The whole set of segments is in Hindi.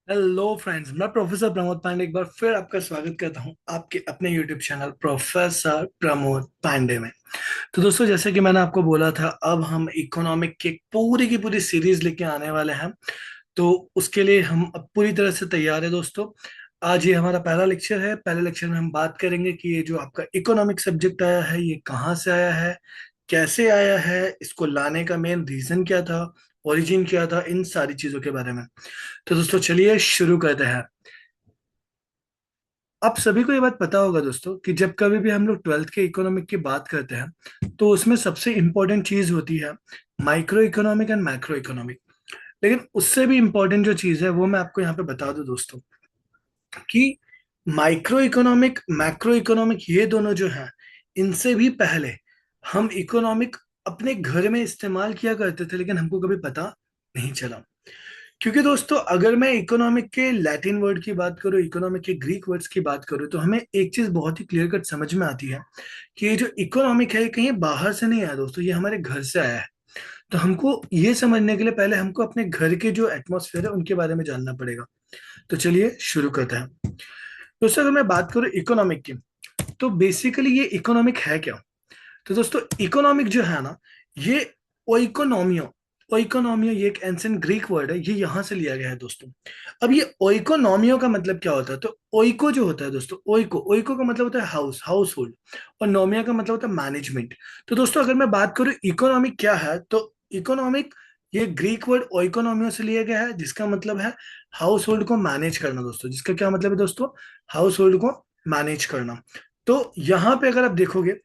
हेलो फ्रेंड्स, मैं प्रोफेसर प्रमोद पांडे एक बार फिर आपका स्वागत करता हूं आपके अपने YouTube channel professor Pramod Pandey में। तो दोस्तों, जैसे कि मैंने आपको बोला था, अब हम इकोनॉमिक की पूरी की पूरी सीरीज लेके आने वाले हैं। तो उसके लिए हम अब पूरी तरह से तैयार है दोस्तों। आज ये हमारा पहला लेक्चर है। पहले लेक्चर में हम बात करेंगे कि ये जो आपका इकोनॉमिक सब्जेक्ट आया है ये कहाँ से आया है, कैसे आया है, इसको लाने का मेन रीजन क्या था, ओरिजिन क्या था, इन सारी चीजों के बारे में। तो दोस्तों चलिए शुरू करते हैं। आप सभी को ये बात पता होगा दोस्तों कि जब कभी भी हम लोग ट्वेल्थ के इकोनॉमिक की बात करते हैं तो उसमें सबसे इंपॉर्टेंट चीज होती है micro economic and macro economic. लेकिन उससे भी इंपॉर्टेंट जो चीज है वो मैं आपको यहाँ पे बता दूं दोस्तों कि माइक्रो इकोनॉमिक मैक्रो इकोनॉमिक ये दोनों जो हैं, इनसे भी पहले हम इकोनॉमिक अपने घर में इस्तेमाल किया करते थे, लेकिन हमको कभी पता नहीं चला। क्योंकि दोस्तों, अगर मैं इकोनॉमिक के लैटिन वर्ड की बात करूं, इकोनॉमिक के ग्रीक वर्ड्स की बात करूं, तो हमें एक चीज बहुत ही क्लियर कट समझ में आती है कि ये जो इकोनॉमिक है ये कहीं बाहर से नहीं आया दोस्तों, ये हमारे घर से आया है। तो हमको ये समझने के लिए पहले हमको अपने घर के जो एटमॉस्फेयर है उनके बारे में जानना पड़ेगा। तो चलिए शुरू करते हैं दोस्तों। अगर मैं बात करूं इकोनॉमिक की, तो बेसिकली ये इकोनॉमिक है क्या? तो दोस्तों, इकोनॉमिक जो है ना, ये ओइकोनॉमियो ओइकोनॉमियो ये एक एंशिएंट ग्रीक वर्ड है, ये यहां से लिया गया है दोस्तों। अब ये ओइकोनॉमियो का मतलब क्या होता है? तो ओइको जो होता है दोस्तों, ओइको ओइको का मतलब होता है हाउस, हाउस होल्ड। और नोमिया का मतलब होता है मैनेजमेंट। तो दोस्तों, अगर मैं बात करूं इकोनॉमिक क्या है, तो इकोनॉमिक ये ग्रीक वर्ड ओइकोनॉमियो से लिया गया है, जिसका मतलब है हाउस होल्ड को मैनेज करना दोस्तों। जिसका क्या मतलब है दोस्तों? हाउस होल्ड को मैनेज करना। तो यहाँ पे अगर आप देखोगे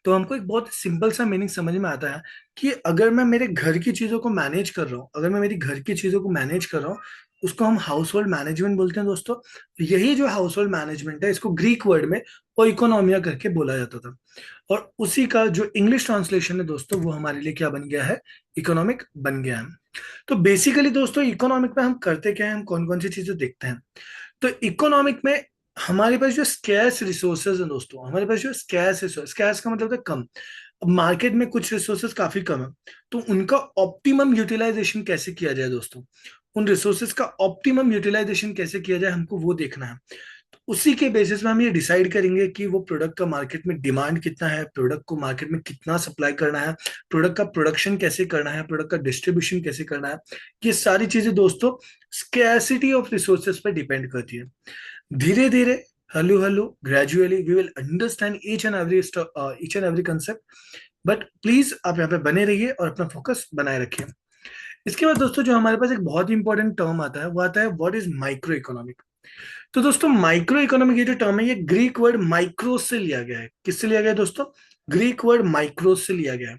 तो हमको एक बहुत सिंपल सा मीनिंग समझ में आता है कि अगर मैं मेरे घर की चीजों को मैनेज कर रहा हूँ, अगर मैं मेरी घर की चीजों को मैनेज कर रहा हूँ, उसको हम हाउस होल्ड मैनेजमेंट बोलते हैं दोस्तों। यही जो हाउस होल्ड मैनेजमेंट है, इसको ग्रीक वर्ड में ओइकोनॉमिया करके बोला जाता था। और उसी का जो इंग्लिश ट्रांसलेशन है दोस्तों, वो हमारे लिए क्या बन गया है? इकोनॉमिक बन गया है। तो बेसिकली दोस्तों, इकोनॉमिक में हम करते क्या है, हम कौन कौन सी चीजें देखते हैं? तो इकोनॉमिक में हमारे पास जो स्कैर्स रिसोर्सेज हैं दोस्तों, हमारे पास जो स्कैर्स रिसोर्स, स्कैर्स का मतलब होता है कम। अब मार्केट में कुछ रिसोर्सेज काफी कम है, तो उनका ऑप्टिमम यूटिलाइजेशन कैसे किया जाए दोस्तों? उन रिसोर्सेज का ऑप्टिमम यूटिलाइजेशन कैसे किया जाए, हमको वो देखना है। तो उसी के बेसिस में हम ये डिसाइड करेंगे कि वो प्रोडक्ट का मार्केट में डिमांड कितना है, प्रोडक्ट को मार्केट में कितना सप्लाई करना है, प्रोडक्ट का प्रोडक्शन कैसे करना है, प्रोडक्ट का डिस्ट्रीब्यूशन कैसे करना है। ये सारी चीजें दोस्तों स्कैसिटी ऑफ रिसोर्सेज पर डिपेंड करती है। धीरे धीरे, हल्लू हल्लू, gradually we will understand each and every concept. But please आप यहाँ पे बने रहिए और अपना फोकस बनाए रखिए। इसके बाद दोस्तों, जो हमारे पास एक बहुत इंपॉर्टेंट टर्म आता है वो आता है व्हाट इज माइक्रो इकोनॉमिक। तो दोस्तों, माइक्रो इकोनॉमिक ये जो टर्म है, ये ग्रीक वर्ड माइक्रोस से लिया गया है। किससे लिया गया है दोस्तों? ग्रीक वर्ड माइक्रोस से लिया गया है।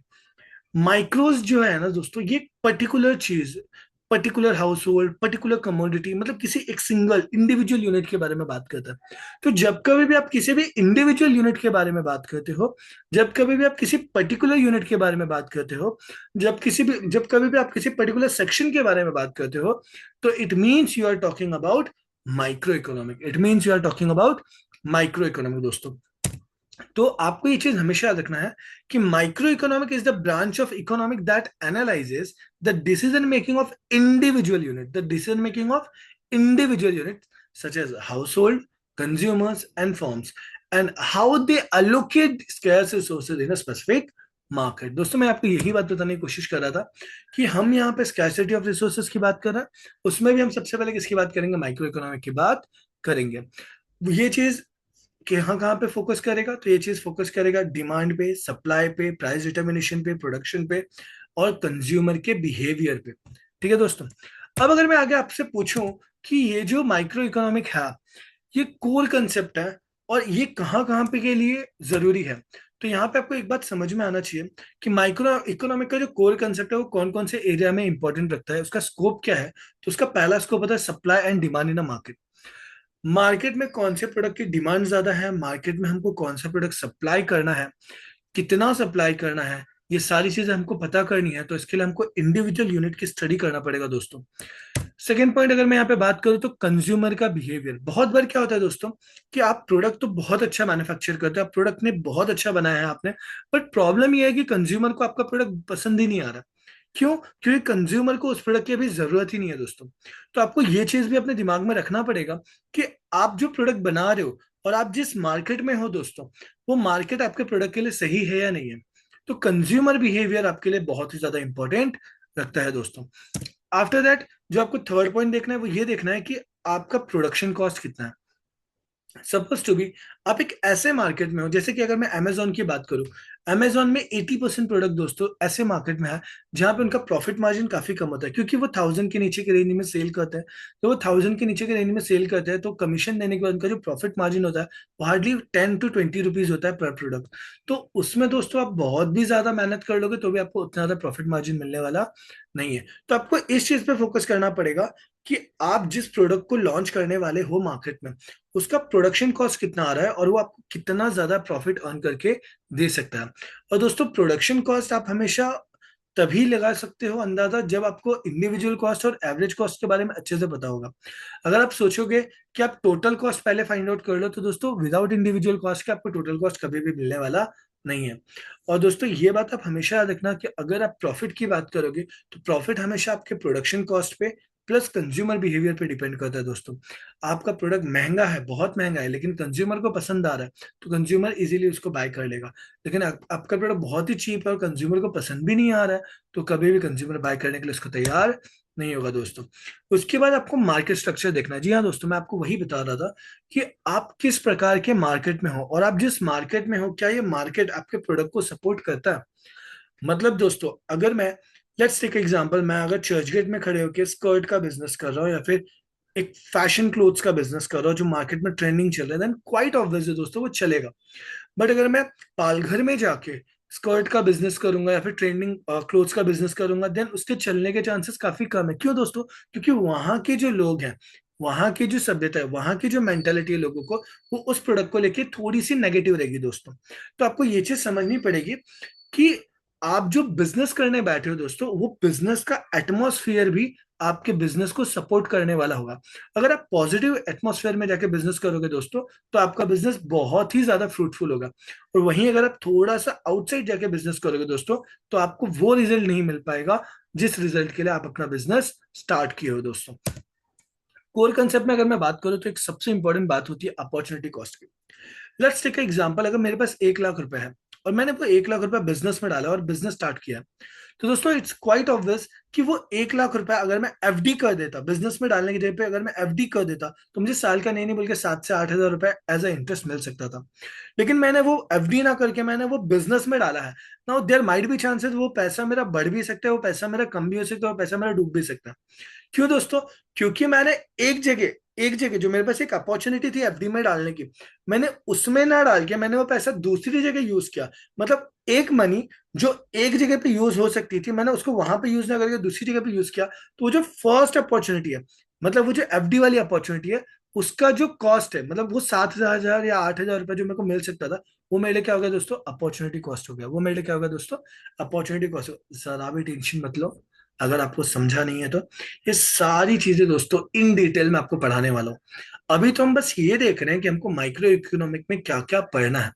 माइक्रोस जो है ना दोस्तों, ये पर्टिकुलर चीज, particular house hold, particular commodity, मतलब किसी एक सिंगल इंडिविजुअल यूनिट के बारे में बात करता है। तो जब कभी भी आप किसी भी इंडिविजुअल यूनिट के बारे में बात करते हो, जब कभी भी आप किसी पर्टिकुलर यूनिट के बारे में बात करते हो, जब कभी भी आप किसी पर्टिकुलर सेक्शन के बारे में बात करते हो, तो it means you are talking about micro economic. It means you are talking about micro economic दोस्तों। तो आपको ये चीज हमेशा याद रखना है कि micro economic is the branch of economic that analyses the decision making of individual unit, the decision making of individual unit such as household, consumers and firms, and how they allocate scarce resources in a specific market। दोस्तों, मैं आपको यही बात बताने की कोशिश कर रहा था कि हम यहाँ पे scarcity ऑफ रिसोर्सेज की बात कर रहे हैं, उसमें भी हम सबसे पहले किसकी बात करेंगे? माइक्रो इकोनॉमिक की बात करेंगे। ये चीज कि हाँ कहाँ पे फोकस करेगा, तो ये चीज फोकस करेगा डिमांड पे, सप्लाई पे, प्राइस डिटर्मिनेशन पे, प्रोडक्शन पे, और कंज्यूमर के बिहेवियर पे। ठीक है दोस्तों। अब अगर मैं आगे आपसे पूछूं कि ये जो माइक्रो इकोनॉमिक है, ये कोर कंसेप्ट है और ये कहाँ कहाँ पे के लिए जरूरी है, तो यहाँ पे आपको एक बात समझ में आना चाहिए कि माइक्रो इकोनॉमिक का जो कोर कंसेप्ट है वो कौन कौन से एरिया में इंपॉर्टेंट रखता है, उसका स्कोप क्या है। तो उसका पहला स्कोप होता है supply and demand in a market. Market में कौन से प्रोडक्ट की डिमांड ज्यादा है, मार्केट में हमको कौन सा प्रोडक्ट सप्लाई करना है, कितना सप्लाई करना है, ये सारी चीजें हमको पता करनी है। तो इसके लिए हमको इंडिविजुअल यूनिट की स्टडी करना पड़ेगा दोस्तों। सेकेंड पॉइंट अगर मैं यहाँ पे बात करूँ, तो कंज्यूमर का बिहेवियर। बहुत बार क्या होता है दोस्तों कि आप प्रोडक्ट तो बहुत अच्छा मैन्युफैक्चर करते हो, आप प्रोडक्ट ने बहुत अच्छा बनाया है आपने, बट प्रॉब्लम ये है कि कंज्यूमर को आपका प्रोडक्ट पसंद ही नहीं आ रहा। क्यों? क्योंकि कंज्यूमर को उस प्रोडक्ट की अभी जरूरत ही नहीं है दोस्तों। तो आपको ये चीज भी अपने दिमाग में रखना पड़ेगा कि आप जो प्रोडक्ट बना रहे हो और आप जिस मार्केट में हो दोस्तों, वो मार्केट आपके प्रोडक्ट के लिए सही है या नहीं है। तो कंज्यूमर बिहेवियर आपके लिए बहुत ही ज्यादा इंपॉर्टेंट रखता है दोस्तों। आफ्टर दैट जो आपको थर्ड पॉइंट देखना है वो ये देखना है कि आपका प्रोडक्शन कॉस्ट कितना है। सपोज टू बी आप एक ऐसे मार्केट में हो, जैसे कि अगर मैं अमेजोन की बात करूं, अमेजोन में 80% प्रोडक्ट दोस्तों ऐसे मार्केट में है जहां पे उनका प्रॉफिट मार्जिन काफी कम होता है, क्योंकि वो 1000 के नीचे के रेंज में सेल करते हैं। तो वो 1000 के नीचे के रेंज में सेल करते हैं तो कमीशन देने के बाद उनका जो प्रॉफिट मार्जिन होता है वो हार्डली 10 to 20 रुपीज होता है पर प्रोडक्ट। तो उसमें दोस्तों आप बहुत भी ज्यादा मेहनत कर लोगे तो भी आपको उतना ज्यादा प्रॉफिट मार्जिन मिलने वाला नहीं है। तो आपको इस चीज पे फोकस करना पड़ेगा कि आप जिस प्रोडक्ट को लॉन्च करने वाले हो मार्केट में, उसका प्रोडक्शन कॉस्ट कितना आ रहा है और वो आपको कितना ज्यादा प्रॉफिट अर्न करके दे सकता है। और दोस्तों प्रोडक्शन कॉस्ट आप हमेशा तभी लगा सकते हो अंदाजा जब आपको इंडिविजुअल कॉस्ट और एवरेज कॉस्ट के बारे में अच्छे से पता होगा। अगर आप सोचोगे कि आप टोटल कॉस्ट पहले फाइंड आउट कर लो तो दोस्तों विदाउट इंडिविजुअल कॉस्ट के आपको टोटल कॉस्ट कभी भी मिलने वाला नहीं है। और दोस्तों ये बात आप हमेशा याद रखना कि अगर आप प्रॉफिट की बात करोगे तो प्रॉफिट हमेशा आपके प्रोडक्शन कॉस्ट पे प्लस कंज्यूमर बिहेवियर पे डिपेंड करता है दोस्तों। आपका प्रोडक्ट महंगा है, बहुत महंगा है, लेकिन कंज्यूमर को पसंद आ रहा है तो कंज्यूमर इजीली उसको बाय कर लेगा। लेकिन आपका प्रोडक्ट बहुत ही चीप है और कंज्यूमर को पसंद भी नहीं आ रहा है तो कभी भी कंज्यूमर बाय करने के लिए उसको तैयार नहीं होगा दोस्तों। उसके बाद आपको मार्केट स्ट्रक्चर देखना है। जी हाँ दोस्तों, मैं आपको वही बता रहा था कि आप किस प्रकार के मार्केट में हो और आप जिस मार्केट में हो क्या ये मार्केट आपके प्रोडक्ट को सपोर्ट करता है। मतलब दोस्तों अगर मैं, लेट्स टेक एग्जांपल, मैं अगर चर्चगेट में खड़े होकर स्कर्ट का बिजनेस कर रहा हूँ या फिर एक फैशन क्लोथ्स का बिजनेस कर रहा हूँ जो मार्केट में ट्रेंडिंग चल रहा है, देन क्वाइट ऑब्वियस है दोस्तों वो चलेगा। बट अगर मैं पालघर में जाके स्कर्ट का बिजनेस करूंगा या फिर ट्रेंडिंग क्लोथ्स का बिजनेस करूंगा, देन उसके चलने के चांसेस काफी कम है। क्यों दोस्तों? क्योंकि वहां के जो लोग हैं, वहां की जो सभ्यता है, वहां की जो मेंटेलिटी है लोगों को, वो उस प्रोडक्ट को लेके थोड़ी सी नेगेटिव रहेगी दोस्तों। तो आपको ये चीज समझनी पड़ेगी कि आप जो बिजनेस करने बैठे हो दोस्तों, वो बिजनेस का एटमॉस्फेयर भी आपके बिजनेस को सपोर्ट करने वाला होगा। अगर आप पॉजिटिव एटमॉस्फेयर में जाके बिजनेस करोगे दोस्तों तो आपका बिजनेस बहुत ही ज्यादा फ्रूटफुल होगा। और वहीं अगर आप थोड़ा सा आउटसाइड जाके बिजनेस करोगे दोस्तों तो आपको वो रिजल्ट नहीं मिल पाएगा जिस रिजल्ट के लिए आप अपना बिजनेस स्टार्ट किए हो दोस्तों। कोर कंसेप्ट में अगर मैं बात करूं तो एक सबसे इंपॉर्टेंट बात होती है अपॉर्चुनिटी कॉस्ट की। लेट्स टेक एग्जांपल, अगर मेरे पास 1 लाख रुपए है और मैंने वो 1 लाख रुपए बिजनेस में डाला और बिजनेस स्टार्ट किया, तो दोस्तों इट्स क्वाइट ऑब्वियस कि वो 1 लाख रुपए अगर मैं एफडी कर देता, बिजनेस में डालने की जगह पे अगर मैं एफडी कर देता तो मुझे साल का नहीं बल्कि 7 से 8 हजार रुपए एज अ इंटरेस्ट मिल सकता था। लेकिन मैंने वो एफडी ना करके मैंने वो बिजनेस में डाला है। Now there might be chances वो पैसा मेरा बढ़ भी सकता है, वो पैसा मेरा कम भी हो सकता है और पैसा मेरा डूब भी सकता है। क्यों दोस्तों? क्योंकि मैंने एक जगह जो मेरे पास एक अपॉर्चुनिटी थी एफडी में डालने की, मैंने उसमें ना डाल के मैंने वो पैसा दूसरी जगह यूज किया। मतलब एक मनी जो एक जगह पे यूज हो सकती थी मैंने उसको वहां पे यूज ना करके दूसरी जगह पे यूज किया। तो वो जो फर्स्ट अपॉर्चुनिटी है, मतलब वो जो एफडी वाली अपॉर्चुनिटी है, उसका जो कॉस्ट है, मतलब वो 7 हजार या 8 हजार रुपए जो मेरे को मिल सकता था, वो मेरे लिए क्या हो गया दोस्तों? अपॉर्चुनिटी कॉस्ट हो गया। वो मेरे लिए क्या हो गया दोस्तों? Opportunity cost. जरा भी टेंशन मत लो, अगर आपको समझा नहीं है तो ये सारी चीजें दोस्तों इन डिटेल में आपको पढ़ाने वाला हूँ। अभी तो हम बस ये देख रहे हैं कि हमको माइक्रो इकोनॉमिक में क्या क्या पढ़ना है।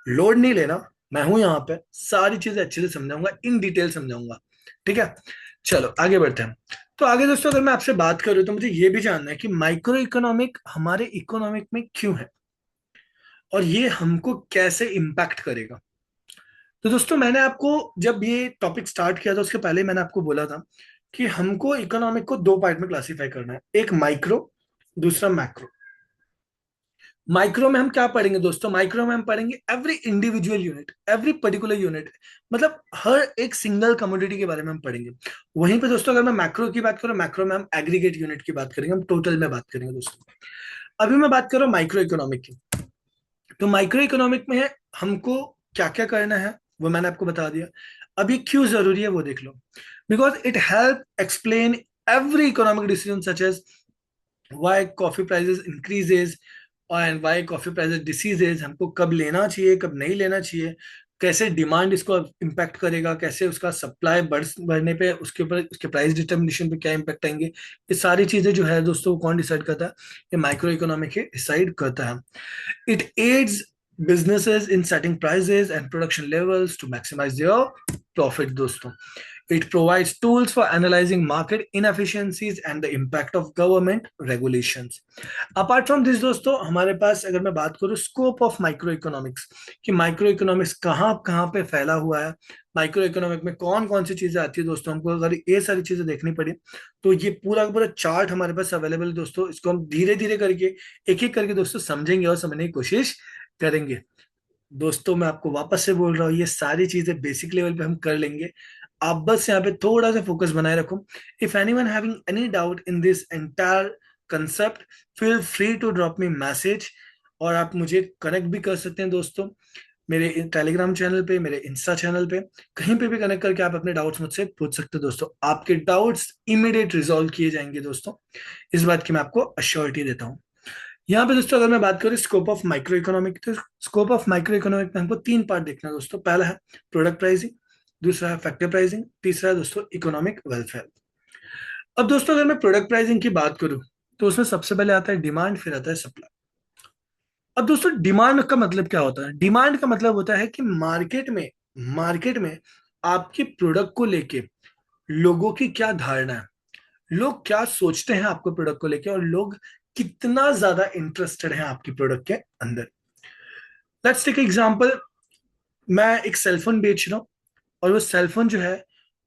लोड नहीं लेना, मैं हूं यहाँ पे, सारी चीजें अच्छे से समझाऊंगा, इन डिटेल समझाऊंगा। ठीक है, चलो आगे बढ़ते हैं। तो आगे दोस्तों अगर मैं आपसे बात करूं तो मुझे ये भी जानना है कि माइक्रो इकोनॉमिक हमारे इकोनॉमिक में क्यों है और ये हमको कैसे इम्पैक्ट करेगा। तो दोस्तों मैंने आपको जब ये टॉपिक स्टार्ट किया था उसके पहले मैंने आपको बोला था कि हमको इकोनॉमिक को दो पार्ट में क्लासिफाई करना है, एक माइक्रो, दूसरा मैक्रो। माइक्रो में हम क्या पढ़ेंगे दोस्तों? माइक्रो में हम पढ़ेंगे every individual unit, every particular unit, मतलब हर एक सिंगल कमोडिटी के बारे में हम पढ़ेंगे। वहीं पे दोस्तों अगर मैं मैक्रो की बात करूं, मैक्रो में हम एग्रीगेट यूनिट की बात करेंगे, हम टोटल में बात करेंगे दोस्तों। अभी मैं बात कर रहा हूँ माइक्रो इकोनॉमिक की। तो माइक्रो इकोनॉमिक में हमको क्या क्या करना है वो मैंने आपको बता दिया। अभी क्यों जरूरी है वो देख लो। Because it help explain every economic decision such as why coffee prices increases and why coffee prices decreases, हमको कब लेना चाहिए कब नहीं लेना चाहिए, कैसे डिमांड इसको इम्पैक्ट करेगा, कैसे उसका सप्लाई बढ़ने पे उसके ऊपर उसके प्राइस डिटर्मिनेशन पे क्या इम्पैक्ट आएंगे। ये सारी चीजें जो है दोस्तों वो कौन डिसाइड करता है? ये माइक्रो इकोनॉमिक ही डिसाइड करता है। It aids businesses in setting prices and production levels to maximize their profit दोस्तों। It provides tools for analyzing market inefficiencies and the impact of government regulations. Apart from this दोस्तों, हमारे पास अगर मैं बात करूँ स्कोप ऑफ माइक्रो इकोनॉमिक्स, कि माइक्रो इकोनॉमिक्स कहाँ कहाँ पे फैला हुआ है, माइक्रो इकोनॉमिक में कौन कौन सी चीजें आती है दोस्तों, हमको अगर ये सारी चीजें देखनी पड़ी तो ये पूरा का पूरा चार्ट हमारे पास अवेलेबल है दोस्तों। इसको हम धीरे धीरे करके एक एक करके दोस्तों समझेंगे और समझने की कोशिश करेंगे। दोस्तों मैं आपको वापस से बोल रहा हूँ, ये सारी चीजें बेसिक लेवल पे हम कर लेंगे, आप बस यहाँ पे थोड़ा सा फोकस बनाए रखो। If anyone having any doubt in this entire concept, feel free to drop me message, और आप मुझे कनेक्ट भी कर सकते हैं दोस्तों मेरे टेलीग्राम चैनल पे, मेरे इंस्टा चैनल पे, कहीं पे भी कनेक्ट करके आप अपने डाउट्स मुझसे पूछ सकते हैं दोस्तों। आपके डाउट्स इमीडिएट रिजॉल्व किए जाएंगे दोस्तों, इस बात की मैं आपको अश्योरिटी देता हूँ। यहाँ पे दोस्तों अगर मैं बात करूँ स्कोप ऑफ माइक्रो इकोनॉमिक, तो स्कोप ऑफ माइक्रो इकोनॉमिक में हमको तीन पार्ट देखना है दोस्तों। पहला है प्रोडक्ट प्राइसिंग, दूसरा है फैक्टर प्राइसिंग, तीसरा है दोस्तों इकोनॉमिक वेलफेयर। अब दोस्तों अगर मैं प्रोडक्ट प्राइसिंग की बात करूँ तो उसमें सबसे पहले आता है डिमांड, फिर आता है सप्लाई। अब दोस्तों डिमांड का मतलब क्या होता है? डिमांड का मतलब होता है कि मार्केट में आपके प्रोडक्ट को लेके लोगों की क्या धारणा है, लोग क्या सोचते हैं आपको प्रोडक्ट को लेके, और लोग कितना ज्यादा इंटरेस्टेड हैं आपकी प्रोडक्ट के अंदर। लेट्स टेक एग्जांपल, मैं एक सेलफोन बेच रहा हूँ और वो सेलफोन जो है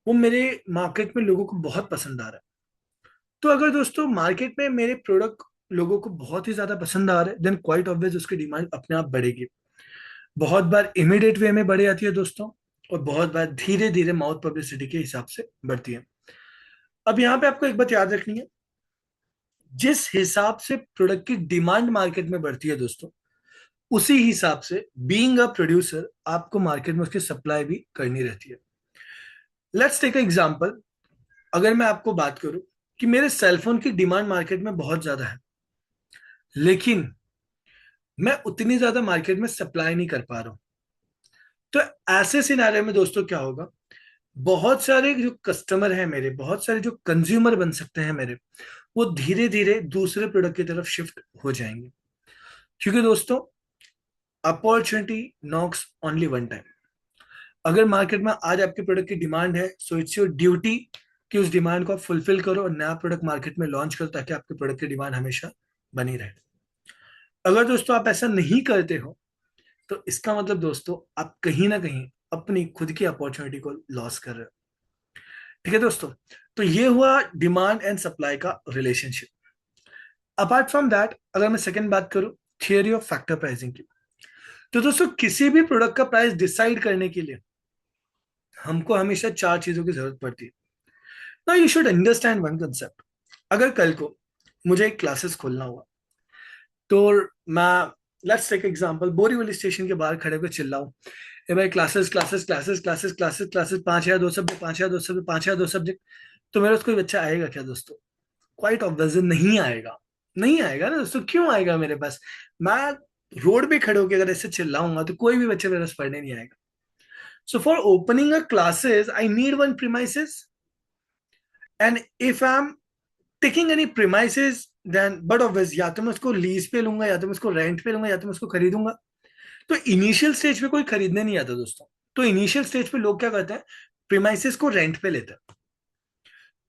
वो मेरे मार्केट में लोगों को बहुत पसंद आ रहा है। तो अगर दोस्तों मार्केट में मेरे प्रोडक्ट लोगों को बहुत ही ज्यादा पसंद आ रहे हैं, देन क्वाइट ऑब्वियस उसकी डिमांड अपने आप बढ़ेगी। बहुत बार इमीडिएट वे में बढ़ जाती है दोस्तों, और बहुत बार धीरे धीरे माउथ पब्लिसिटी के हिसाब से बढ़ती है। अब यहाँ पे आपको एक बात याद रखनी है, जिस हिसाब से प्रोडक्ट की डिमांड मार्केट में बढ़ती है दोस्तों, उसी हिसाब से बीइंग अ प्रोड्यूसर आपको मार्केट में उसकी सप्लाई भी करनी रहती है। लेट्स टेक एग्जांपल, अगर मैं आपको बात करूं कि मेरे सेलफोन की डिमांड मार्केट में बहुत ज्यादा है, लेकिन मैं उतनी ज्यादा मार्केट में सप्लाई नहीं कर पा रहा हूं, तो ऐसे सिनारियो में दोस्तों क्या होगा, बहुत सारे जो कस्टमर हैं मेरे, बहुत सारे जो कंज्यूमर बन सकते हैं मेरे, वो धीरे धीरे दूसरे प्रोडक्ट की तरफ शिफ्ट हो जाएंगे। क्योंकि दोस्तों opportunity knocks only one time. अगर मार्केट में आज आपके प्रोडक्ट की डिमांड है, सो इट्स योर ड्यूटी कि उस डिमांड को आप फुलफिल करो और नया प्रोडक्ट मार्केट में लॉन्च करो, ताकि आपके प्रोडक्ट की डिमांड हमेशा बनी रहे। अगर दोस्तों आप ऐसा नहीं करते हो, तो इसका मतलब दोस्तों आप कहीं ना कहीं अपनी खुद की अपॉर्चुनिटी को लॉस कर रहे हो। ठीक है दोस्तों, तो ये हुआ डिमांड एंड सप्लाई का रिलेशनशिप। अपार्ट फ्रॉम दैट, अगर मैं सेकंड बात करूं थियरी ऑफ फैक्टर प्राइसिंग की, तो दोस्तों किसी भी प्रोडक्ट का प्राइस डिसाइड करने के लिए हमको हमेशा चार चीजों की जरूरत पड़ती है। Now you should understand one concept. अगर कल को मुझे एक क्लासेस खोलना हुआ, तो मैं, let's take example, Borivali station के बाहर खड़े होकर चिल्लाऊं, ए भाई classes classes classes classes classes classes, 5,000 2 subject, 5,000 2 subject, 5,000 2 subject, तो मेरा कोई बच्चा आएगा क्या दोस्तों? क्वाइट ऑब्वियस नहीं आएगा। नहीं आएगा ना दोस्तों, क्यों आएगा मेरे पास? मैं रोड पे खड़े होकर अगर ऐसे चिल्लाऊंगा तो कोई भी बच्चे मेरे पास पढ़ने नहीं आएगा। So for opening a classes I need one premises, and if I am taking any premises, then but obvious या तो मैं उसको लीज पे लूंगा, या तो मैं उसको रेंट पे लूंगा, या तो मैं उसको खरीदूंगा। तो इनिशियल स्टेज पे कोई खरीदने नहीं आता दोस्तों। तो इनिशियल स्टेज पे लोग क्या करते हैं, प्रीमाइसेस को रेंट पे लेते हैं।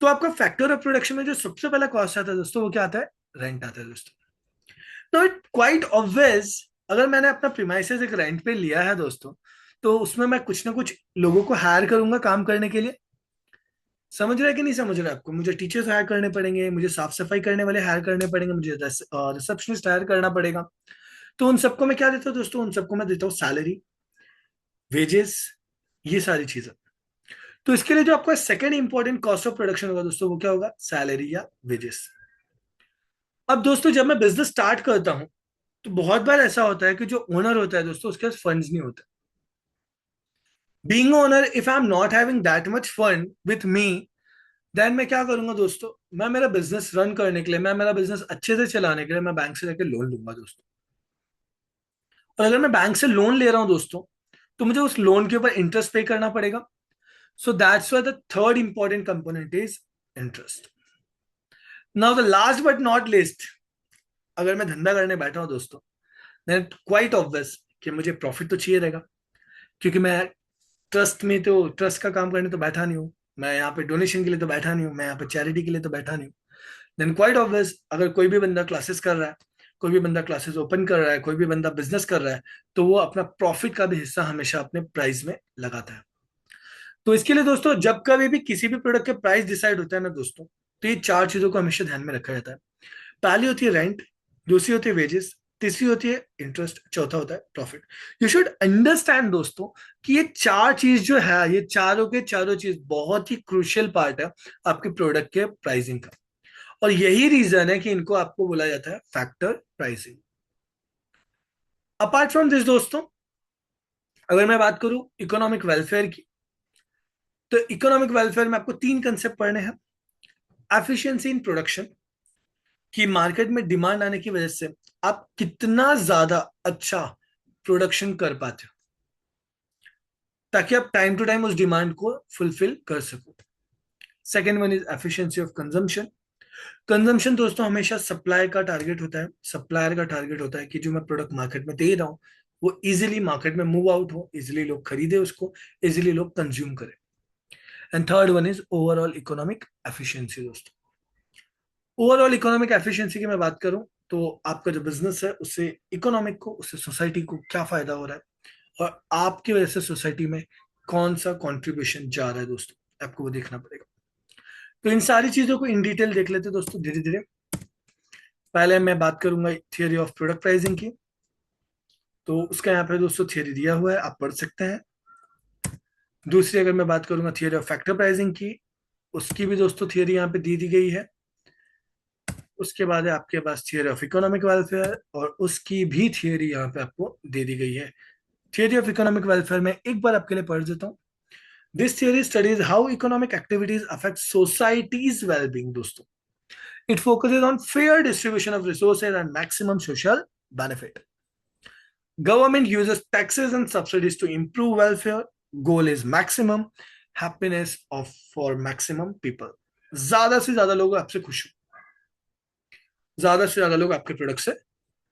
तो आपका फैक्टर ऑफ प्रोडक्शन में जो सबसे पहला कॉस्ट आता है दोस्तों, वो क्या आता है? रेंट आता है दोस्तों। तो इट क्वाइट ऑब्वियस, अगर मैंने अपना प्रीमाइसेस एक रेंट पे लिया है दोस्तों, तो उसमें मैं कुछ ना कुछ लोगों को हायर करूंगा काम करने के लिए। समझ रहा है कि नहीं समझ रहा है आपको? मुझे टीचर्स हायर करने पड़ेंगे, मुझे साफ सफाई करने वाले हायर करने पड़ेंगे, मुझे रिसेप्शनिस्ट हायर करना पड़ेगा। तो उन सबको मैं क्या देता हूँ दोस्तों? उन सबको मैं देता हूँ सैलरी, वेजेस, ये सारी चीजें। तो इसके लिए जो आपका second important cost of production होगा दोस्तों, वो क्या होगा? सैलरी या वेजेस। अब दोस्तों जब मैं बिजनेस स्टार्ट करता हूं, तो बहुत बार ऐसा होता है कि जो ओनर होता है दोस्तों, उसके पास फंड्स नहीं होते। Being owner, if I am not having that much fund with me, then मैं क्या करूंगा दोस्तों? मैं मेरा बिजनेस रन करने के लिए, मैं मेरा बिजनेस अच्छे से चलाने के लिए, मैं बैंक से जाके लोन लूंगा दोस्तों। और अगर मैं बैंक से लोन ले रहा हूं दोस्तों, तो मुझे उस लोन के ऊपर इंटरेस्ट पे करना पड़ेगा। So that's why the third important component is interest. Now the last but not list, अगर मैं धंधा करने बैठा हूं दोस्तों, देन क्वाइट ऑब्वियस कि मुझे प्रॉफिट तो चाहिए रहेगा, क्योंकि मैं ट्रस्ट में, तो ट्रस्ट का काम करने तो बैठा नहीं हूं। मैं यहाँ पे डोनेशन के लिए तो बैठा नहीं हूँ, मैं यहाँ पे चैरिटी के लिए तो बैठा नहीं हूँ। देन क्वाइट ऑब्वियस, अगर कोई भी बंदा क्लासेस कर रहा है, कोई भी बंदा क्लासेस ओपन कर रहा है, कोई भी बंदा बिजनेस कर रहा है, तो वो अपना प्रॉफिट का भी हिस्सा हमेशा अपने प्राइस में लगाता है। तो इसके लिए दोस्तों, जब कभी भी किसी भी प्रोडक्ट के प्राइस डिसाइड होता है ना दोस्तों, तो ये चार चीजों को हमेशा ध्यान में रखा जाता है। पहली होती है रेंट, दूसरी होती है वेजेस, तीसरी होती है इंटरेस्ट, चौथा होता है प्रॉफिट। यू शुड अंडरस्टैंड दोस्तों कि ये चार चीज जो है, ये चारों के चारों चीज बहुत ही क्रूशियल पार्ट है आपके प्रोडक्ट के प्राइसिंग का। और यही रीजन है कि इनको आपको बोला जाता है factor pricing. Apart from this दोस्तों, अगर मैं बात करूं इकोनॉमिक वेलफेयर की, तो इकोनॉमिक वेलफेयर में आपको तीन कंसेप्ट पढ़ने हैं। एफिशिएंसी इन प्रोडक्शन, कि मार्केट में डिमांड आने की वजह से आप कितना ज्यादा अच्छा प्रोडक्शन कर पाते हो, ताकि आप टाइम टू टाइम उस डिमांड को फुलफिल कर सको। Second one is efficiency of consumption. Consumption दोस्तों हमेशा सप्लाई का टारगेट होता है, सप्लायर का टारगेट होता है कि जो मैं प्रोडक्ट मार्केट में दे रहा हूं वो इजिली मार्केट में मूव आउट हो, इजिली लोग खरीदे उसको, इजिली लोग कंज्यूम करें। And third one is overall economic efficiency दोस्तों। ओवरऑल इकोनॉमिक एफिशिएंसी की मैं बात करूं, तो आपका जो बिजनेस है उससे इकोनॉमिक को, उससे सोसाइटी को क्या फायदा हो रहा है, और आपकी वजह से सोसाइटी में कौन सा कंट्रीब्यूशन जा रहा है दोस्तों, आपको वो देखना पड़ेगा। तो इन सारी चीजों को इन डिटेल देख लेते हैं दोस्तों धीरे धीरे। पहले मैं बात करूंगा थियोरी ऑफ प्रोडक्ट प्राइसिंग की। तो उसका यहाँ पे दोस्तों थियोरी दिया हुआ है, आप पढ़ सकते हैं। दूसरी अगर मैं बात करूंगा थियोरी ऑफ फैक्टर प्राइसिंग की, उसकी भी दोस्तों थियोरी यहाँ पे दी गई है। उसके बाद है आपके पास थियोरी ऑफ इकोनॉमिक वेलफेयर, और उसकी भी थियोरी यहाँ पे आपको दे दी गई है। थियोरी ऑफ इकोनॉमिक वेलफेयर में एक बार आपके लिए पढ़ देता हूँ। This theory studies how economic activities affect societies wellbeing दोस्तों। It focuses on fair distribution of resources and maximum social benefit. Government uses taxes and subsidies to improve welfare. Goal is maximum happiness of for maximum people. ज्यादा से ज्यादा लोग आपसे खुश हो, ज्यादा से ज्यादा लोग आपके प्रोडक्ट से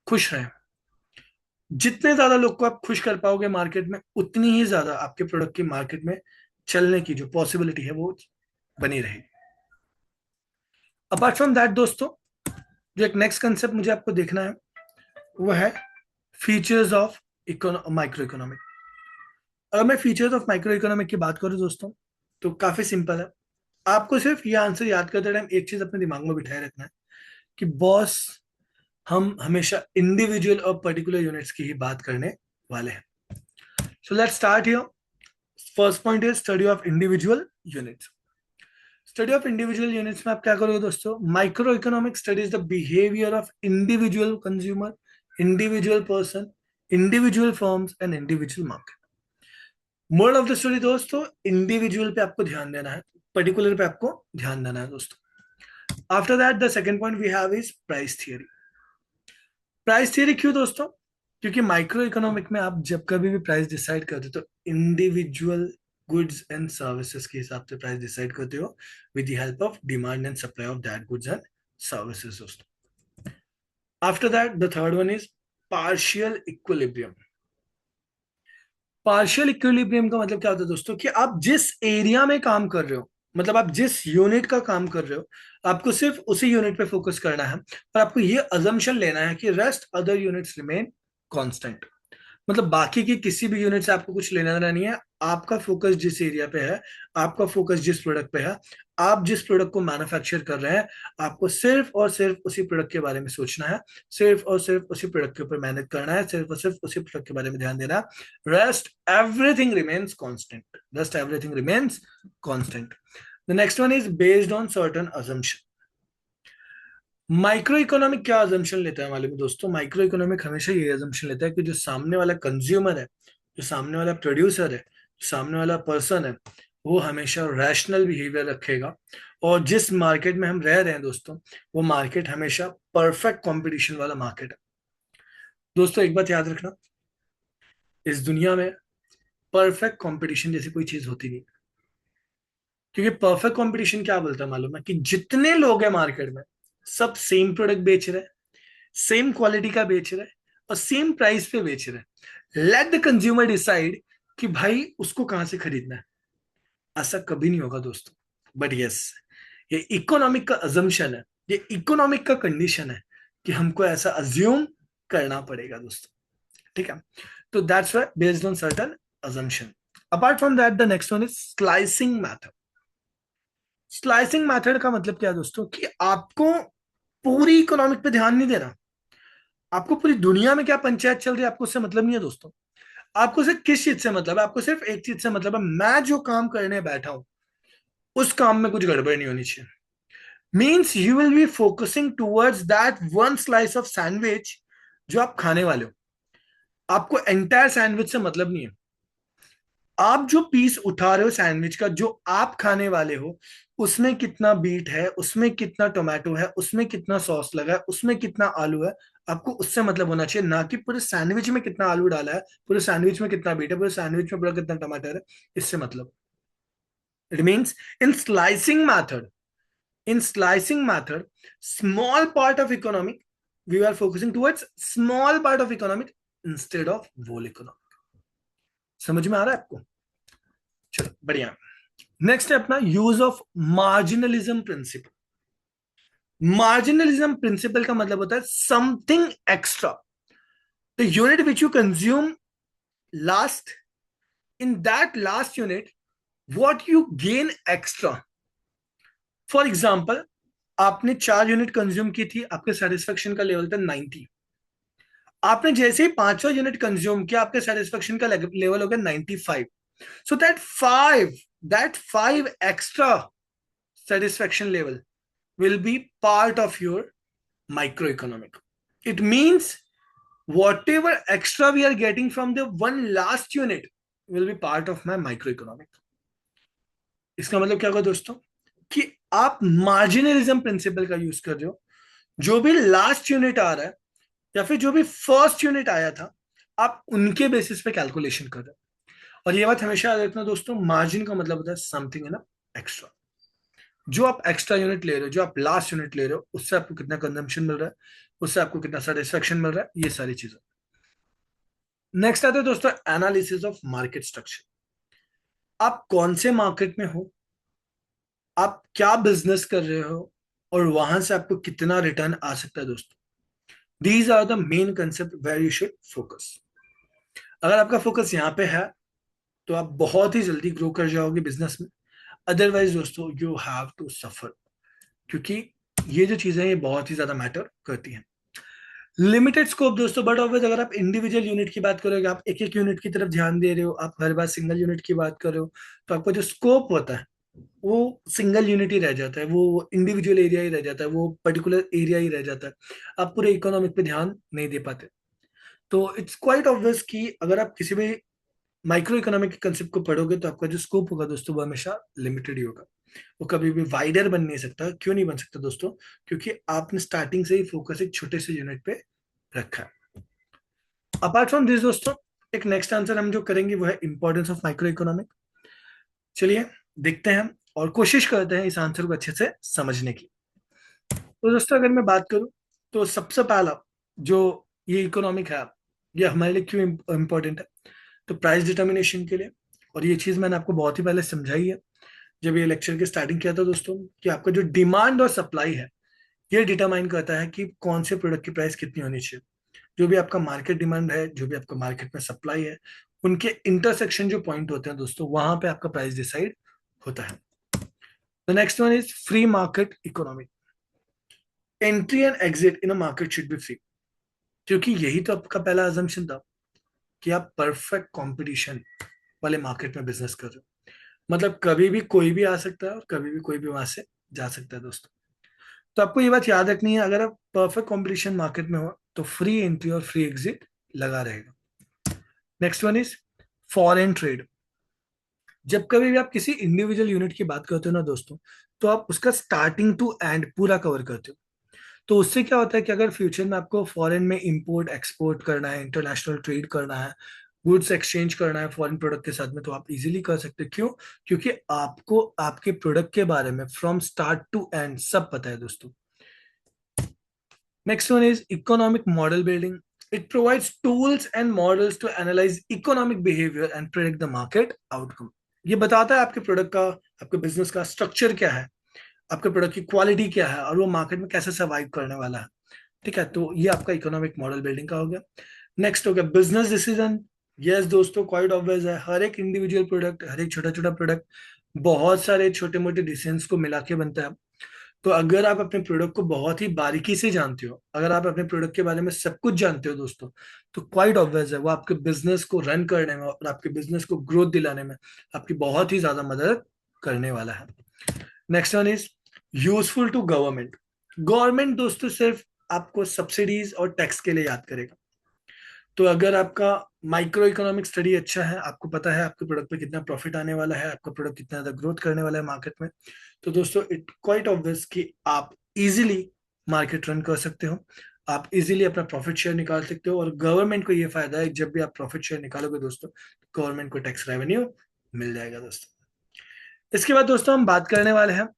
खुश रहे। जितने ज्यादा लोग को आप खुश कर पाओगे मार्केट में, उतनी ही ज्यादा आपके प्रोडक्ट की मार्केट में चलने की जो पॉसिबिलिटी है वो बनी रहेगी। अपार्ट फ्रॉम दैट दोस्तों, जो एक नेक्स्ट कंसेप्ट मुझे आपको देखना है वो है फीचर्स ऑफ माइक्रो इकोनॉमिक। अगर मैं फीचर्स ऑफ माइक्रो इकोनॉमिक की बात करूं दोस्तों, तो काफी सिंपल है। आपको सिर्फ ये आंसर याद करते टाइम एक चीज अपने दिमाग में बिठाए रखना है कि बॉस, हम हमेशा इंडिविजुअल और पर्टिकुलर यूनिट्स की ही बात करने वाले हैं। So let's start here. First point is study of individual units. Study of individual units में आप क्या करोगे दोस्तों? Micro economic studies the behaviour of individual consumer, individual person, individual firms and individual market. Moral of the story दोस्तों, इंडिविजुअल पे आपको ध्यान देना है, पर्टिकुलर पे आपको ध्यान देना है दोस्तों। After that the second point we have is price theory. Price theory क्यों दोस्तों? क्योंकि माइक्रो इकोनॉमिक में आप जब कभी भी प्राइस डिसाइड करते हो तो इंडिविजुअल गुड्स एंड सर्विसेज के हिसाब से प्राइस डिसाइड करते हो, with the help of demand and supply of that goods and services दोस्तों। After that the third one is partial equilibrium. Partial equilibrium का मतलब क्या होता है दोस्तों? कि आप जिस एरिया में काम कर रहे हो, मतलब आप जिस यूनिट का काम कर रहे हो, आपको सिर्फ उसी यूनिट पे फोकस करना है, और आपको ये अजम्पशन लेना है कि rest other units remain constant. मतलब बाकी की किसी भी यूनिट से आपको कुछ लेना देना नहीं है। आपका फोकस जिस एरिया पे है, आपका फोकस जिस प्रोडक्ट पे है, आप जिस प्रोडक्ट को मैन्युफैक्चर कर रहे हैं, आपको सिर्फ और सिर्फ उसी प्रोडक्ट के बारे में सोचना है, सिर्फ और सिर्फ उसी प्रोडक्ट के ऊपर मेहनत करना है, सिर्फ और सिर्फ उसी प्रोडक्ट के बारे में ध्यान देना है। Rest everything remains constant, rest everything remains constant. The next one is based on certain assumption. Micro economic क्या अजम्पशन लेता है मालूम है दोस्तों? माइक्रो इकोनॉमिक हमेशा ये अजम्पशन लेता है कि जो सामने वाला कंज्यूमर है, जो सामने वाला प्रोड्यूसर है, जो सामने वाला पर्सन है, वो हमेशा रैशनल बिहेवियर रखेगा। और जिस मार्केट में हम रह रहे हैं दोस्तों, वो मार्केट हमेशा परफेक्ट कंपटीशन वाला मार्केट है। दोस्तों एक बात याद रखना, इस दुनिया में परफेक्ट कंपटीशन जैसी कोई चीज होती नहीं। क्योंकि परफेक्ट कंपटीशन क्या बोलता है मालूम है? कि जितने लोग हैं मार्केट में, सब सेम प्रोडक्ट बेच रहे हैं, सेम क्वालिटी का बेच रहे हैं, और सेम प्राइस पे बेच रहे हैं। लेट द कंज्यूमर डिसाइड कि भाई उसको कहां से खरीदना है। ऐसा कभी नहीं होगा दोस्तों। बट यस, ये इकोनॉमिक का अजम्पशन है, ये इकोनॉमिक का कंडीशन है कि हमको ऐसा अज्यूम करना पड़ेगा दोस्तों, ठीक है। तो that's why based on certain assumption. Apart from that, the next one is slicing method. Slicing method का मतलब क्या है दोस्तों, कि आपको पूरी इकोनॉमिक पे ध्यान नहीं देना, आपको पूरी दुनिया में क्या पंचायत चल रही है आपको उससे मतलब नहीं है दोस्तों। आपको सिर्फ किस चीज से मतलब है, आपको सिर्फ एक चीज से मतलब है, मैं जो काम करने बैठा हूं उस काम में कुछ गड़बड़ नहीं होनी चाहिए। Means you will be focusing towards that one slice of sandwich जो आप खाने वाले हो, आपको एंटायर सैंडविच से मतलब नहीं है। आप जो पीस उठा रहे हो सैंडविच का जो आप खाने वाले हो, उसमें कितना बीट है, उसमें कितना टोमेटो है, उसमें कितना सॉस लगा है, उसमें कितना आलू है, आपको उससे मतलब होना चाहिए, ना कि पूरे सैंडविच में कितना आलू डाला है, पूरे सैंडविच में कितना बीट है, पूरे सैंडविच में पूरा कितना टमाटर है, इससे मतलब। It means in slicing method, in slicing method, small part of economic, we are focusing towards small part of economic instead of whole economic। समझ में आ रहा है आपको? चलो बढ़िया। नेक्स्ट है अपना यूज ऑफ मार्जिनलिज्म प्रिंसिपल। मार्जिनलिज्म प्रिंसिपल का मतलब होता है something extra, the unit which you consume last, in that last unit what you gain extra. For example, आपने 4 यूनिट कंज्यूम की थी, आपके सेटिस्फेक्शन का लेवल था 90, आपने जैसे ही 5वां यूनिट कंज्यूम किया आपके सेटिस्फेक्शन का लेवल हो गया 95। So that five extra satisfaction level will be part of your microeconomic. It means whatever extra we are getting from the one last unit will be part of my microeconomic। इसका मतलब क्या होगा दोस्तों, कि आप मार्जिनलिज्म प्रिंसिपल का यूज कर रहे हो, जो भी लास्ट यूनिट आ रहा है या फिर जो भी फर्स्ट यूनिट आया था, आप उनके बेसिस पे कैलकुलेशन कर रहे हो। और ये बात हमेशा याद रखना दोस्तों, मार्जिन का मतलब होता है समथिंग है ना एक्स्ट्रा, जो आप एक्स्ट्रा यूनिट ले रहे हो, जो आप लास्ट यूनिट ले रहे हो, उससे आपको कितना कंजम्पशन मिल रहा है, उससे आपको कितना सेटिस्फेक्शन मिल रहा है, ये सारी चीजें। नेक्स्ट आते हैं दोस्तों एनालिसिस ऑफ मार्केट स्ट्रक्चर। आप कौन से मार्केट में हो, आप क्या बिजनेस कर रहे हो, और वहां से आपको कितना रिटर्न आ सकता है दोस्तों। These are the main concept where you should focus. अगर आपका फोकस यहाँ पे है तो आप बहुत ही जल्दी ग्रो कर जाओगे बिजनेस में। अदरवाइज दोस्तों यू हैव टू सफर, क्योंकि ये जो चीजें ये बहुत ही ज्यादा मैटर करती हैं। लिमिटेड स्कोप दोस्तों, बट ऑलवेज अगर आप इंडिविजुअल यूनिट की बात करोगे, आप एक एक यूनिट की तरफ ध्यान दे रहे हो, आप हर बार सिंगल यूनिट की बात कर रहे हो, तो आपका जो स्कोप होता है वो सिंगल यूनिट ही रह जाता है, वो इंडिविजुअल एरिया ही रह जाता है, वो पर्टिकुलर एरिया ही रह जाता है, आप पूरे इकोनॉमिक पे ध्यान नहीं दे पाते। तो इट्स क्वाइट ऑब्वियस कि अगर आप किसी भी माइक्रो इकोनॉमिक के कंसेप्ट को पढ़ोगे तो आपका जो स्कोप होगा दोस्तों वो हमेशा लिमिटेड ही होगा, वो कभी भी वाइडर बन नहीं सकता। क्यों नहीं बन सकता दोस्तों, क्योंकि आपने स्टार्टिंग से ही फोकस एक छोटे से यूनिट पे रखा है। अपार्ट फ्रॉम दिस दोस्तों, एक नेक्स्ट आंसर हम जो करेंगे वो है इंपॉर्टेंस ऑफ माइक्रो इकोनॉमिक। चलिए देखते हैं और कोशिश करते हैं इस आंसर को अच्छे से समझने की। तो दोस्तों अगर मैं बात करूं तो सबसे पहला जो ये इकोनॉमिक है, ये हमारे लिए क्यों इंपॉर्टेंट है, तो प्राइस डिटर्मिनेशन के लिए। और ये चीज मैंने आपको बहुत ही पहले समझाई है जब ये लेक्चर की स्टार्टिंग किया था दोस्तों, कि आपका जो डिमांड और सप्लाई है ये डिटरमाइन करता है कि कौन से प्रोडक्ट की प्राइस कितनी होनी चाहिए। जो भी आपका मार्केट डिमांड है, जो भी आपका मार्केट में सप्लाई है, उनके इंटरसेक्शन जो पॉइंट होते हैं दोस्तों, वहां पे आपका प्राइस डिसाइड होता है। The next one is free market economy. Entry and exit in a market should be free, क्योंकि यही तो आपका पहला अजम्पशन था कि आप परफेक्ट कंपटीशन वाले मार्केट में बिजनेस कर रहे हो। मतलब कभी भी कोई भी आ सकता है और कभी भी कोई भी वहां से जा सकता है दोस्तों। तो आपको ये बात याद रखनी है, अगर आप परफेक्ट कंपटीशन मार्केट में हो तो फ्री एंट्री और फ्री एग्जिट लगा रहेगा। Next one is foreign trade. जब कभी भी आप किसी इंडिविजुअल यूनिट की बात करते हो ना दोस्तों, तो आप उसका स्टार्टिंग टू एंड पूरा कवर करते हो। तो उससे क्या होता है कि अगर फ्यूचर में आपको फॉरेन में इंपोर्ट एक्सपोर्ट करना है, इंटरनेशनल ट्रेड करना है, गुड्स एक्सचेंज करना है फॉरेन प्रोडक्ट के साथ में, तो आप इजीली कर सकते हो। क्यों? क्योंकि आपको आपके प्रोडक्ट के बारे में फ्रॉम स्टार्ट टू एंड सब पता है दोस्तों। Next one is economic model building. It provides tools and models to analyze economic behavior and predict the market outcome. ये बताता है आपके प्रोडक्ट का, आपके बिजनेस का स्ट्रक्चर क्या है, आपके प्रोडक्ट की क्वालिटी क्या है, और वो मार्केट में कैसे सर्वाइव करने वाला है। ठीक है, तो ये आपका इकोनॉमिक मॉडल बिल्डिंग का हो गया। नेक्स्ट हो गया बिजनेस डिसीजन। यस दोस्तों, क्वाइट ऑब्वियस है, हर एक इंडिविजुअल प्रोडक्ट, हर एक छोटा छोटा प्रोडक्ट बहुत सारे छोटे मोटे डिसीजंस को मिला के बनता है। तो अगर आप अपने प्रोडक्ट को बहुत ही बारीकी से जानते हो, अगर आप अपने प्रोडक्ट के बारे में सब कुछ जानते हो दोस्तों, तो क्वाइट ऑब्वियस है वो आपके बिजनेस को रन करने में और आपके बिजनेस को ग्रोथ दिलाने में आपकी बहुत ही ज्यादा मदद करने वाला है। Next one is useful to government. Government दोस्तों सिर्फ आपको सब्सिडीज और टैक्स के लिए याद करेगा। तो अगर आपका माइक्रो इकोनॉमिक स्टडी अच्छा है, आपको पता है आपके प्रोडक्ट पे कितना प्रॉफिट आने वाला है, आपका प्रोडक्ट कितना ज्यादा ग्रोथ करने वाला है मार्केट में, तो दोस्तों इट क्वाइट ऑब्वियस कि आप इजीली मार्केट रन कर सकते हो, आप इजीली अपना प्रॉफिट शेयर निकाल सकते हो। और गवर्नमेंट को ये फायदा है, जब भी आप प्रॉफिट शेयर निकालोगे दोस्तों, गवर्नमेंट को टैक्स रेवेन्यू मिल जाएगा दोस्तों। इसके बाद दोस्तों हम बात करने वाले हैं,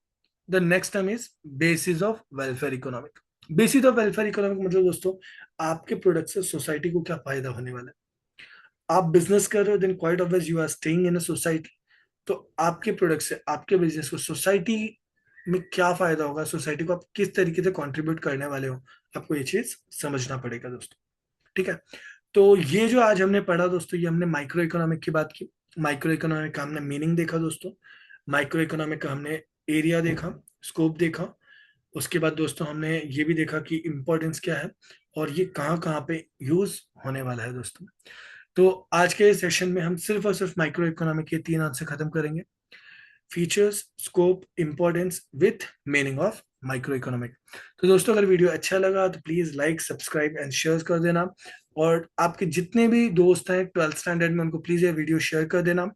the next term is basis of welfare economic. Basis of welfare economic मतलब दोस्तों आपके प्रोडक्ट से सोसाइटी को क्या फायदा होने वाला है। आप बिजनेस कर रहे हो, then quite obvious you are staying in a society. तो आपके प्रोडक्ट से आपके बिजनेस को सोसाइटी में क्या फायदा होगा, सोसाइटी को आप किस तरीके से कंट्रीब्यूट करने वाले हो, आपको ये चीज समझना पड़ेगा दोस्तों। ठीक है, तो ये जो आज हमने पढ़ा दोस्तों, ये हमने माइक्रो इकोनॉमिक की बात की। माइक्रो इकोनॉमिक का हमने मीनिंग देखा दोस्तों, माइक्रो इकोनॉमिक का हमने एरिया देखा, स्कोप देखा। उसके बाद दोस्तों हमने ये भी देखा कि इम्पोर्टेंस क्या है और ये कहाँ कहाँ पे यूज होने वाला है दोस्तों। तो आज के सेशन में हम सिर्फ और सिर्फ माइक्रो इकोनॉमिक के 3 आंसर खत्म करेंगे, features, scope, importance with meaning of micro economic. तो दोस्तों अगर वीडियो अच्छा लगा तो please like, subscribe and share कर देना, और आपके जितने भी दोस्त हैं 12th स्टैंडर्ड में, उनको प्लीज ये वीडियो शेयर कर देना।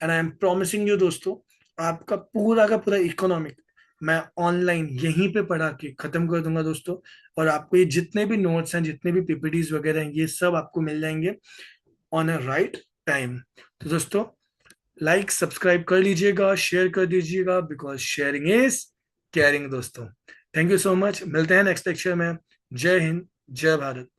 And I am promising you दोस्तों, आपका पूरा का पूरा इकोनॉमिक मैं ऑनलाइन यहीं पे पढ़ा के खत्म कर दूंगा दोस्तों। और आपको ये जितने भी नोट्स हैं, जितने भी पीपीटीज वगैरह हैं, ये सब आपको मिल जाएंगे ऑन अ राइट टाइम। तो दोस्तों लाइक सब्सक्राइब कर लीजिएगा, शेयर कर दीजिएगा, बिकॉज शेयरिंग इज केयरिंग दोस्तों। थैंक यू सो मच, मिलते हैं नेक्स्ट लेक्चर में। जय हिंद, जय भारत।